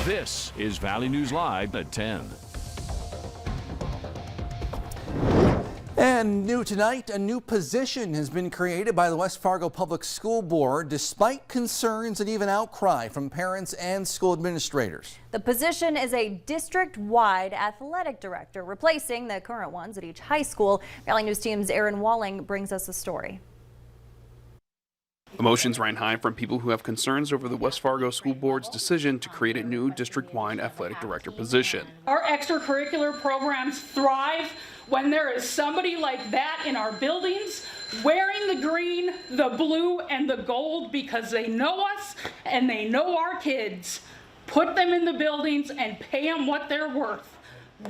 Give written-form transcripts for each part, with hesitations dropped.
This is Valley News Live at 10. And new tonight, a new position has been created by the West Fargo Public School Board despite concerns and even outcry from parents and school administrators. The position is a district-wide athletic director, replacing the current ones at each high school. Valley News Team's Aaron Walling brings us the story. Emotions ran high from people who have concerns over the West Fargo School Board's decision to create a new district-wide athletic director position. Our extracurricular programs thrive when there is somebody like that in our buildings wearing the green, the blue, and the gold because they know us and they know our kids. Put them in the buildings and pay them what they're worth.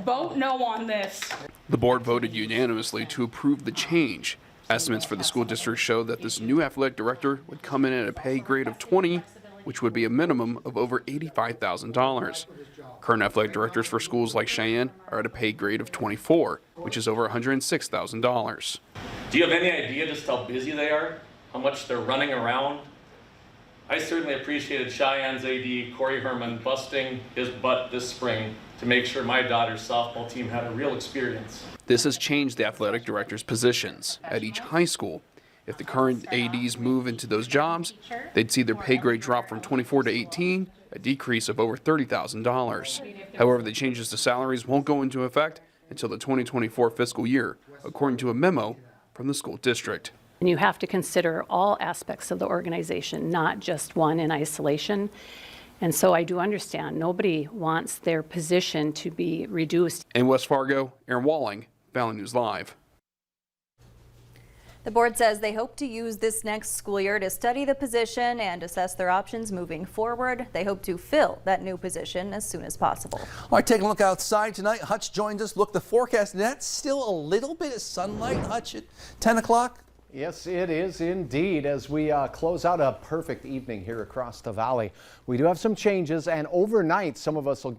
Vote no on this. The board voted unanimously to approve the change. Estimates for the school district show that this new athletic director would come in at a pay grade of 20, which would be a minimum of over $85,000. Current athletic directors for schools like Cheyenne are at a pay grade of 24, which is over $106,000. Do you have any idea just how busy they are? How much they're running around? I certainly appreciated Cheyenne's AD, Corey Herman, busting his butt this spring to make sure my daughter's softball team had a real experience. This has changed the athletic director's positions at each high school. If the current ADs move into those jobs, they'd see their pay grade drop from 24 to 18, a decrease of over $30,000. However, the changes to salaries won't go into effect until the 2024 fiscal year, according to a memo from the school district. And you have to consider all aspects of the organization, not just one in isolation. And so I do understand nobody wants their position to be reduced. In West Fargo, Aaron Walling, Valley News Live. The board says they hope to use this next school year to study the position and assess their options moving forward. They hope to fill that new position as soon as possible. All right, taking a look outside tonight. Hutch joins us. Look, the forecast, and that's still a little bit of sunlight, Hutch, at 10 o'clock. Yes, it is indeed. As we close out a perfect evening here across the valley, we do have some changes, and overnight some of us are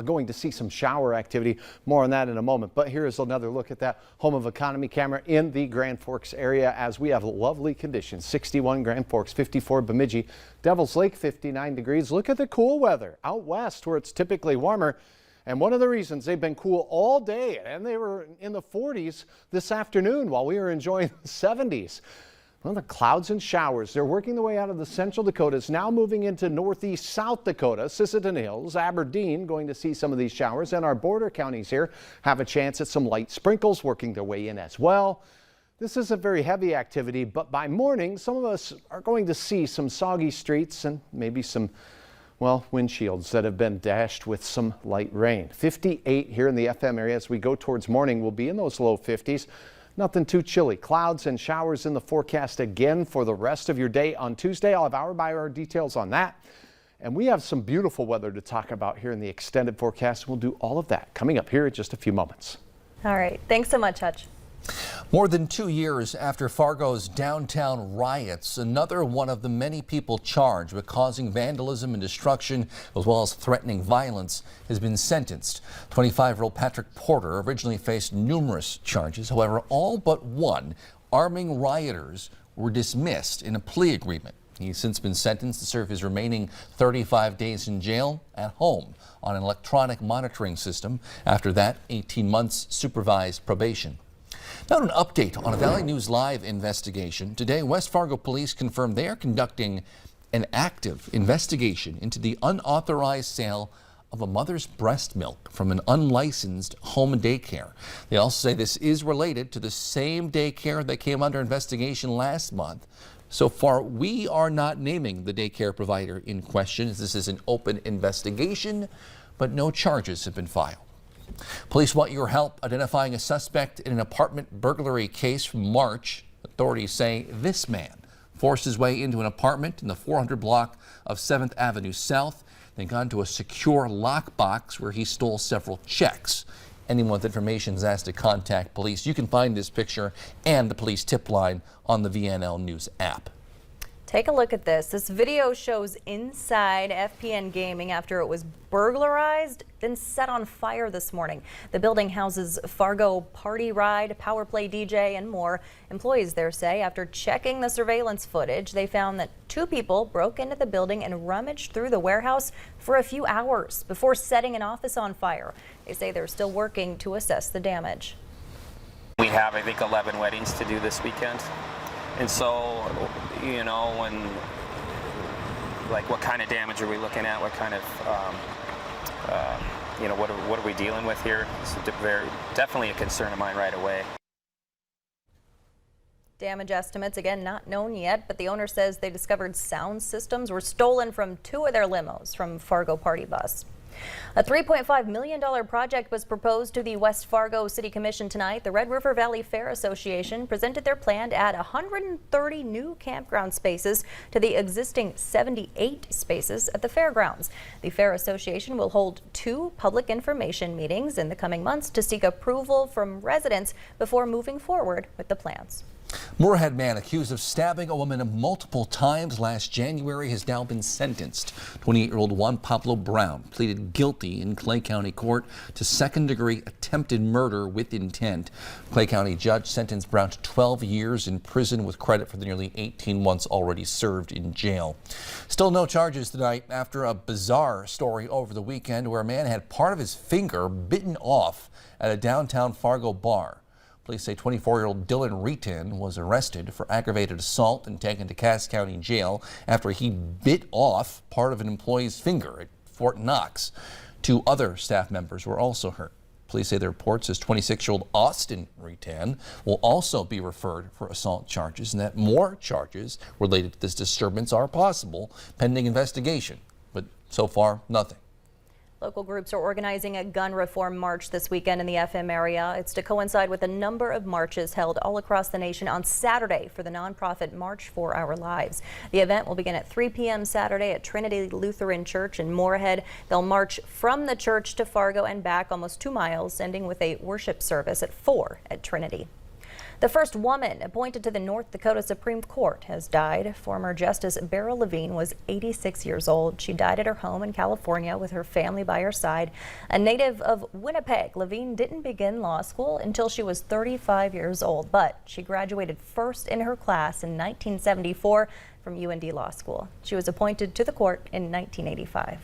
going to see some shower activity. More on that in a moment. But here is another look at that home of economy camera in the Grand Forks area as we have lovely conditions. 61 Grand Forks, 54 Bemidji, Devil's Lake 59 degrees. Look at the cool weather out west where it's typically warmer. And one of the reasons they've been cool all day, and they were in the 40s this afternoon while we were enjoying the 70s. Well, the clouds and showers, they're working their way out of the central Dakotas, now moving into northeast South Dakota, Sisseton Hills, Aberdeen, going to see some of these showers. And our border counties here have a chance at some light sprinkles working their way in as well. This isn't very heavy activity, but by morning, some of us are going to see some soggy streets and maybe some windshields that have been dashed with some light rain. 58 here in the FM area as we go towards morning. We'll be in those low 50s. Nothing too chilly. Clouds and showers in the forecast again for the rest of your day on Tuesday. I'll have hour-by-hour details on that. And we have some beautiful weather to talk about here in the extended forecast. We'll do all of that coming up here in just a few moments. All right. Thanks so much, Hutch. More than 2 years after Fargo's downtown riots, another one of the many people charged with causing vandalism and destruction as well as threatening violence has been sentenced. 25-year-old Patrick Porter originally faced numerous charges. However, all but one, arming rioters, were dismissed in a plea agreement. He's since been sentenced to serve his remaining 35 days in jail at home on an electronic monitoring system. After that, 18 months supervised probation. Now an update on a Valley News Live investigation. Today, West Fargo police confirmed they are conducting an active investigation into the unauthorized sale of a mother's breast milk from an unlicensed home daycare. They also say this is related to the same daycare that came under investigation last month. So far, we are not naming the daycare provider in question, as this is an open investigation, but no charges have been filed. Police want your help identifying a suspect in an apartment burglary case from March. Authorities say this man forced his way into an apartment in the 400 block of 7th Avenue South, then got into a secure lockbox where he stole several checks. Anyone with information is asked to contact police. You can find this picture and the police tip line on the VNL News app. Take a look at this. This video shows inside FPN Gaming after it was burglarized, then set on fire this morning. The building houses Fargo Party Ride, Power Play DJ, and more. Employees there say after checking the surveillance footage, they found that two people broke into the building and rummaged through the warehouse for a few hours before setting an office on fire. They say they're still working to assess the damage. We have, I think, 11 weddings to do this weekend. And so, you know, what kind of damage are we looking at? What kind of, what are we dealing with here? It's definitely a concern of mine right away. Damage estimates, again, not known yet, but the owner says they discovered sound systems were stolen from two of their limos from Fargo Party Bus. A $3.5 million project was proposed to the West Fargo City Commission tonight. The Red River Valley Fair Association presented their plan to add 130 new campground spaces to the existing 78 spaces at the fairgrounds. The Fair Association will hold 2 public information meetings in the coming months to seek approval from residents before moving forward with the plans. Moorhead man accused of stabbing a woman multiple times last January has now been sentenced. 28-year-old Juan Pablo Brown pleaded guilty in Clay County Court to second-degree attempted murder with intent. Clay County judge sentenced Brown to 12 years in prison with credit for the nearly 18 months already served in jail. Still no charges tonight after a bizarre story over the weekend where a man had part of his finger bitten off at a downtown Fargo bar. Police say 24-year-old Dylan Reeton was arrested for aggravated assault and taken to Cass County Jail after he bit off part of an employee's finger at Fort Knox. 2 other staff members were also hurt. Police say the report says 26-year-old Austin Reeton will also be referred for assault charges and that more charges related to this disturbance are possible pending investigation. But so far, nothing. Local groups are organizing a gun reform march this weekend in the FM area. It's to coincide with a number of marches held all across the nation on Saturday for the nonprofit March for Our Lives. The event will begin at 3 p.m. Saturday at Trinity Lutheran Church in Moorhead. They'll march from the church to Fargo and back almost 2 miles, ending with a worship service at 4 at Trinity. The first woman appointed to the North Dakota Supreme Court has died. Former Justice Beryl Levine was 86 years old. She died at her home in California with her family by her side. A native of Winnipeg, Levine didn't begin law school until she was 35 years old, but she graduated first in her class in 1974 from UND Law School. She was appointed to the court in 1985.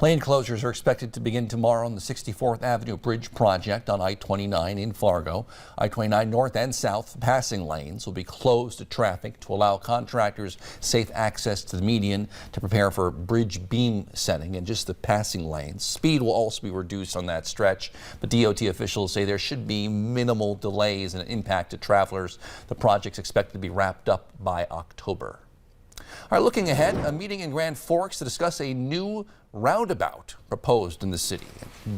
Lane closures are expected to begin tomorrow on the 64th Avenue Bridge project on I-29 in Fargo. I-29 north and south passing lanes will be closed to traffic to allow contractors safe access to the median to prepare for bridge beam setting and just the passing lanes. Speed will also be reduced on that stretch, but DOT officials say there should be minimal delays and impact to travelers. The project's expected to be wrapped up by October. All right, looking ahead, a meeting in Grand Forks to discuss a new roundabout proposed in the city.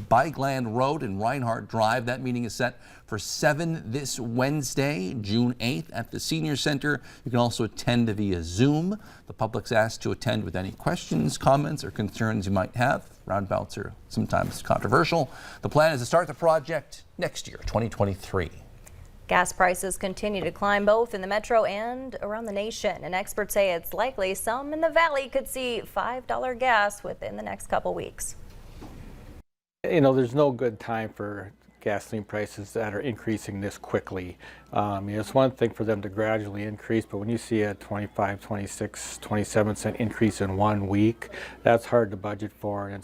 Bygland Road and Reinhardt Drive. That meeting is set for 7 this Wednesday, June 8th at the Senior Center. You can also attend via Zoom. The public's asked to attend with any questions, comments, or concerns you might have. Roundabouts are sometimes controversial. The plan is to start the project next year, 2023. Gas prices continue to climb both in the metro and around the nation, and experts say it's likely some in the valley could see $5 gas within the next couple weeks. You know, there's no good time for gasoline prices that are increasing this quickly. It's one thing for them to gradually increase, but when you see a 25, 26, 27-cent increase in 1 week, that's hard to budget for. And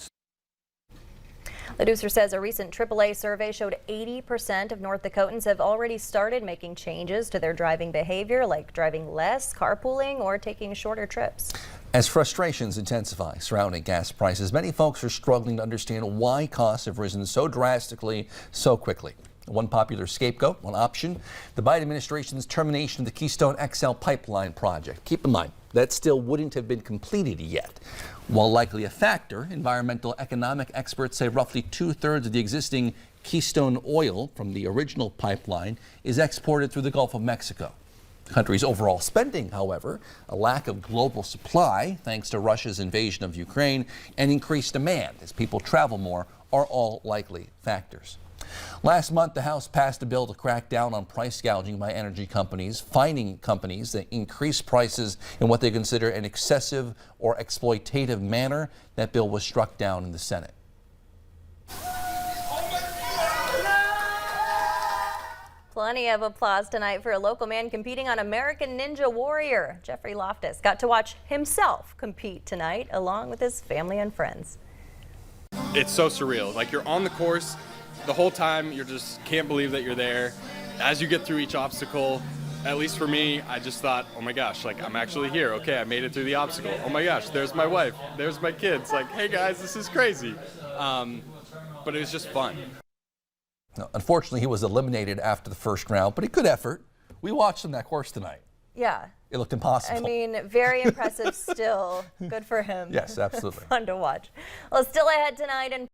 LaDucer says a recent AAA survey showed 80% of North Dakotans have already started making changes to their driving behavior, like driving less, carpooling, or taking shorter trips. As frustrations intensify surrounding gas prices, many folks are struggling to understand why costs have risen so drastically so quickly. One popular scapegoat, one option, the Biden administration's termination of the Keystone XL pipeline project. Keep in mind, that still wouldn't have been completed yet. While likely a factor, environmental economic experts say roughly 2/3 of the existing Keystone oil from the original pipeline is exported through the Gulf of Mexico. The country's overall spending, however, a lack of global supply thanks to Russia's invasion of Ukraine, and increased demand as people travel more are all likely factors. Last month, the House passed a bill to crack down on price gouging by energy companies, fining companies that increase prices in what they consider an excessive or exploitative manner. That bill was struck down in the Senate. Plenty of applause tonight for a local man competing on American Ninja Warrior. Jeffrey Loftus got to watch himself compete tonight along with his family and friends. It's so surreal. Like, you're on the course the whole time, you just can't believe that you're there. As you get through each obstacle, at least for me, I just thought, oh my gosh, like, I'm actually here. Okay, I made it through the obstacle. Oh my gosh, there's my wife, there's my kids. Like, hey guys, this is crazy. But it was just fun. Unfortunately, he was eliminated after the first round, but a good effort. We watched him that course tonight. Yeah. It looked impossible. I mean, very impressive still. Good for him. Yes, absolutely. Fun to watch. Well, still ahead tonight and